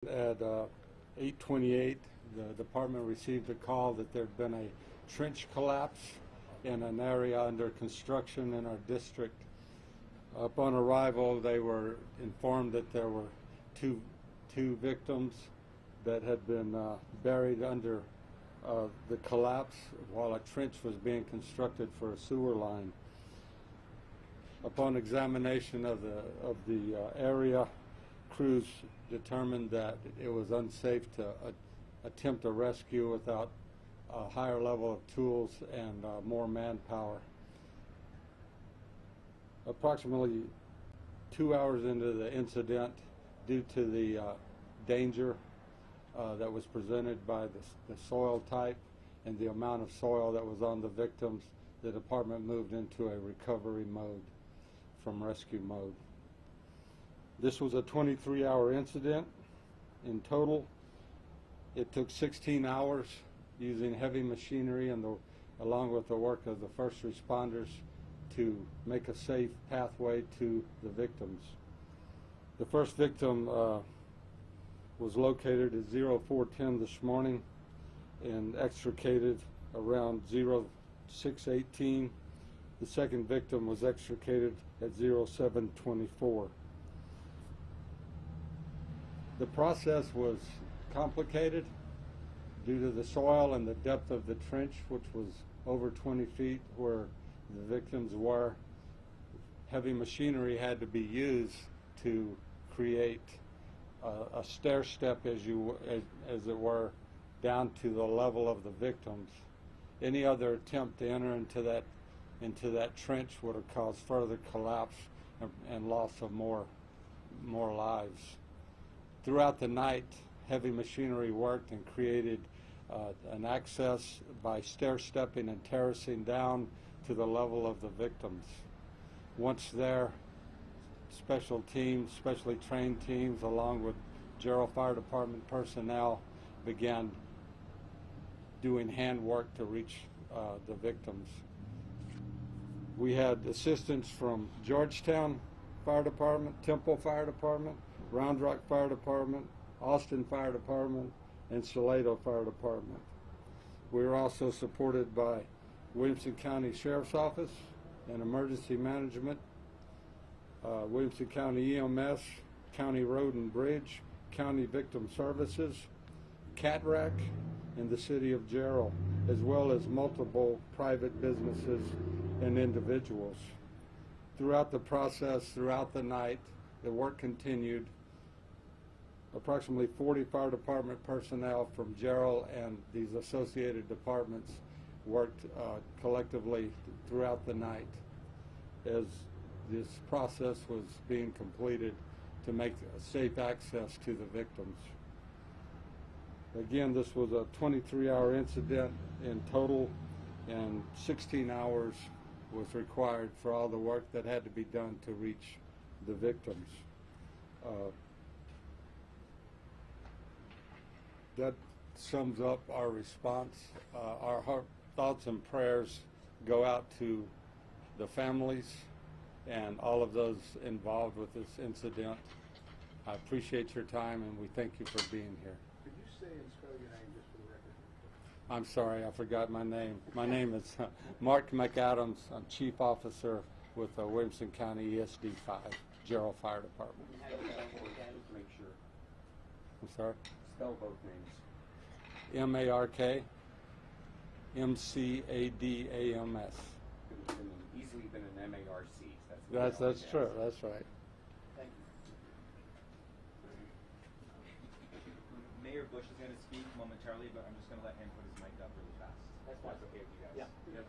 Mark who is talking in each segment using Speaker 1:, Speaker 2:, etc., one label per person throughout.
Speaker 1: At 8:28, the department received a call that there had been a trench collapse in an area under construction in our district. Upon arrival, they were informed that there were two victims that had been buried under the collapse while a trench was being constructed for a sewer line. Upon examination of the area, crews determined that it was unsafe to attempt a rescue without a higher level of tools and more manpower. Approximately 2 hours into the incident, due to the danger that was presented by the soil type and the amount of soil that was on the victims, the department moved into a recovery mode from rescue mode. This was a 23-hour incident. In total, it took 16 hours using heavy machinery and along with the work of the first responders to make a safe pathway to the victims. The first victim was located at 0410 this morning and extricated around 0618. The second victim was extricated at 0724. The process was complicated due to the soil and the depth of the trench, which was over 20 feet where the victims were. Heavy machinery had to be used to create a stair step, as it were, down to the level of the victims. Any other attempt to enter into that trench would have caused further collapse and loss of more lives. Throughout the night, heavy machinery worked and created an access by stair-stepping and terracing down to the level of the victims. Once there, special teams, specially trained teams, along with Jarrell Fire Department personnel, began doing handwork to reach the victims. We had assistance from Georgetown Fire Department, Temple Fire Department, Round Rock Fire Department, Austin Fire Department, and Salado Fire Department. We were also supported by Williamson County Sheriff's Office and Emergency Management, Williamson County EMS, County Road and Bridge, County Victim Services, CATRAC, and the City of Jarrell, as well as multiple private businesses and individuals. Throughout the process, throughout the night, the work continued. Approximately 40 fire department personnel from Jarrell and these associated departments worked collectively throughout the night as this process was being completed to make safe access to the victims. Again, this was a 23-hour incident in total, and 16 hours was required for all the work that had to be done to reach the victims. That sums up our response. Our thoughts and prayers go out to the families and all of those involved with this incident. I appreciate your time, and we thank you for being here.
Speaker 2: Could you say and spell your name just for the record?
Speaker 1: I'm sorry, I forgot my name. My name is Mark McAdams. I'm Chief Officer with Williamson County ESD 5, Jarrell Fire Department.
Speaker 3: Make sure.
Speaker 1: I'm sorry?
Speaker 3: Spell both names.
Speaker 1: M-A-R-K, M-C-A-D-A-M-S.
Speaker 3: Could have easily been an M-A-R-C.
Speaker 1: That's true. That's right.
Speaker 3: Thank you.
Speaker 4: Mayor Bush is going to speak momentarily, but I'm just going to let him put his mic up really fast.
Speaker 3: That's fine.
Speaker 4: okay with you guys.
Speaker 3: Yeah.
Speaker 4: Yep.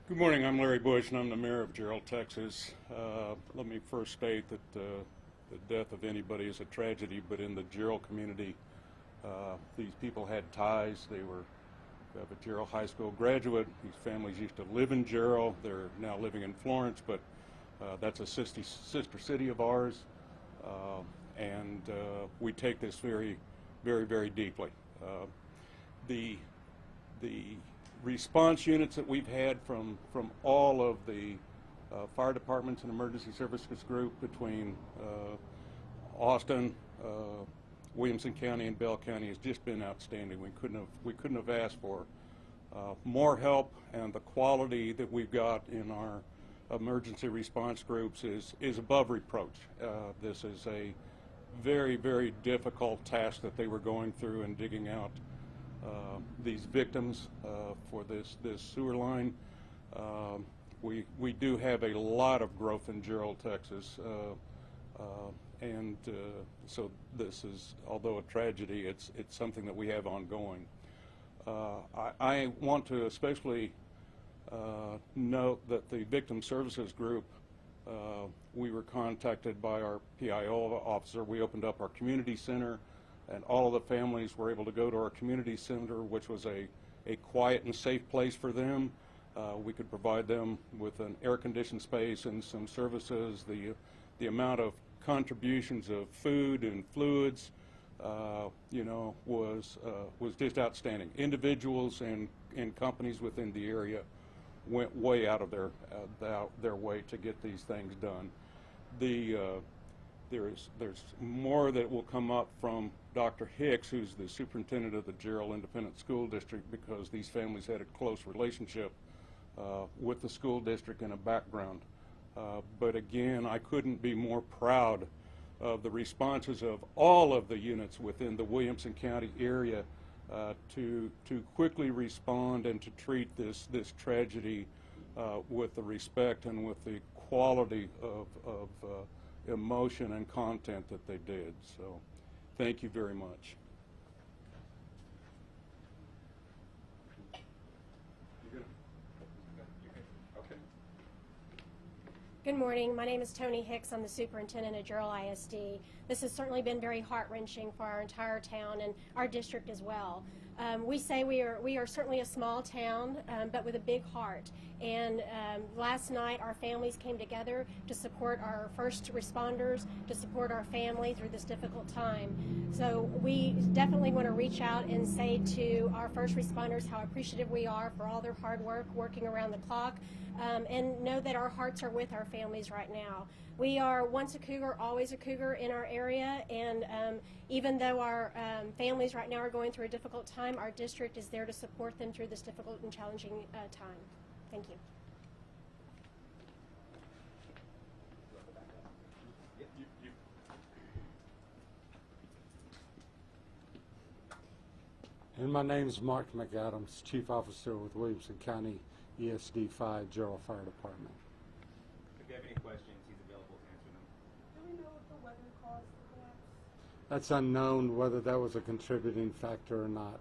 Speaker 5: Good morning. I'm Larry Bush, and I'm the mayor of Jarrell, Texas. Let me first state that the death of anybody is a tragedy, but in the Jarrell community, these people had ties. They were of a Jarrell High School graduate. These families used to live in Jarrell. They're now living in Florence, but that's a sister city of ours, and we take this very, very deeply. The response units that we've had from all of the fire departments and emergency services group between Austin, Williamson County, and Bell County has just been outstanding. We couldn't have asked for more help, and the quality that we've got in our emergency response groups is above reproach. This is a very difficult task that they were going through and digging out these victims for this sewer line. We do have a lot of growth in Jarrell, Texas, and so this is, although a tragedy, it's something that we have ongoing. I want to especially note that the Victim Services Group, we were contacted by our PIO officer. We opened up our community center, and all of the families were able to go to our community center, which was a quiet and safe place for them. We could provide them with an air-conditioned space and some services. The amount of contributions of food and fluids, was just outstanding. Individuals and companies within the area went way out of their way to get these things done. There's more that will come up from Dr. Hicks, who's the superintendent of the Jarrell Independent School District, because these families had a close relationship with the school district and a background. But again, I couldn't be more proud of the responses of all of the units within the Williamson County area to quickly respond and to treat this tragedy with the respect and with the quality of emotion and content that they did. So thank you very much.
Speaker 6: Good morning. My name is Tony Hicks. I'm the superintendent at Jarrell ISD. This has certainly been very heart-wrenching for our entire town and our district as well. We say we are certainly a small town, but with a big heart. And last night, our families came together to support our first responders, to support our family through this difficult time. So we definitely want to reach out and say to our first responders how appreciative we are for all their hard work, working around the clock, and know that our hearts are with our families right now. We are once a cougar, always a cougar in our area, and even though our families right now are going through a difficult time, our district is there to support them through this difficult and challenging time. Thank you.
Speaker 1: And my name is Mark McAdams, Chief Officer with Williamson County ESD 5 Jarrell Fire Department.
Speaker 4: If you have any questions, he's available to answer them.
Speaker 2: Do we know if the weather caused the collapse?
Speaker 1: That's unknown whether that was a contributing factor or not.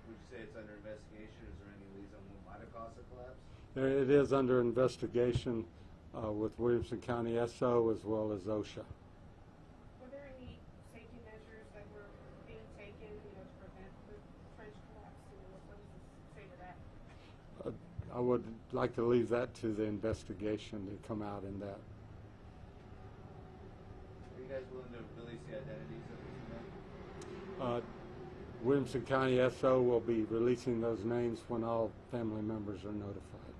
Speaker 7: Would you say it's under investigation? Is there any reason what might have caused the collapse?
Speaker 1: It is under investigation with Williamson County SO as well as OSHA.
Speaker 2: Were there any safety measures that were being taken, to prevent the trench collapse? What does this say to that?
Speaker 1: I would like to leave that to the investigation to come out in that.
Speaker 7: Are you guys willing to release the identities of these men?
Speaker 1: Williamson County SO will be releasing those names when all family members are notified.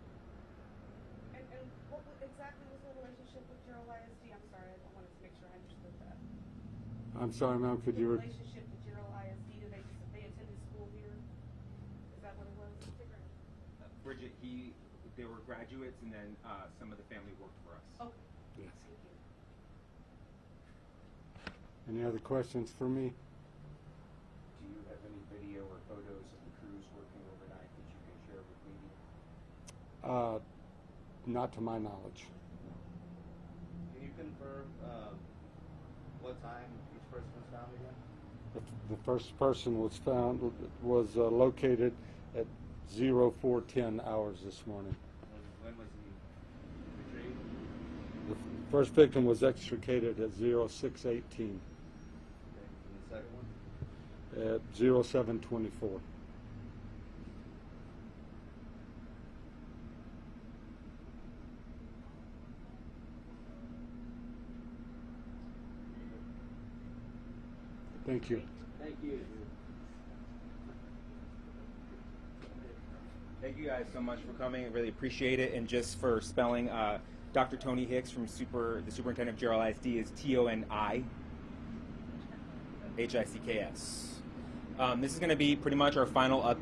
Speaker 2: And what exactly was the relationship with Jarrell ISD? I'm sorry, I wanted to make sure I understood that.
Speaker 1: I'm sorry, ma'am, could
Speaker 2: The
Speaker 1: you...
Speaker 2: relationship with Jarrell ISD, they attended school here? Is that what it was?
Speaker 4: Bridget, they were graduates, and then some of the family worked for us.
Speaker 2: Okay.
Speaker 1: Yes.
Speaker 2: Thank you.
Speaker 1: Any other questions for me?
Speaker 3: Do you have any video or photos of the crews working overnight that you can share with media?
Speaker 1: Not to my knowledge.
Speaker 7: Can you confirm what time each person was found again?
Speaker 1: The first person was found, was located at 04:10 hours this morning.
Speaker 7: When was he retrieved?
Speaker 1: The first victim was extricated at 06:18
Speaker 7: Okay. And the second one?
Speaker 1: at 07:24. Thank you.
Speaker 7: Thank you.
Speaker 4: Thank you guys so much for coming. I really appreciate it. And just for spelling, Dr. Tony Hicks from the Superintendent of Jarrell ISD is TONIHICKS. This is going to be pretty much our final update.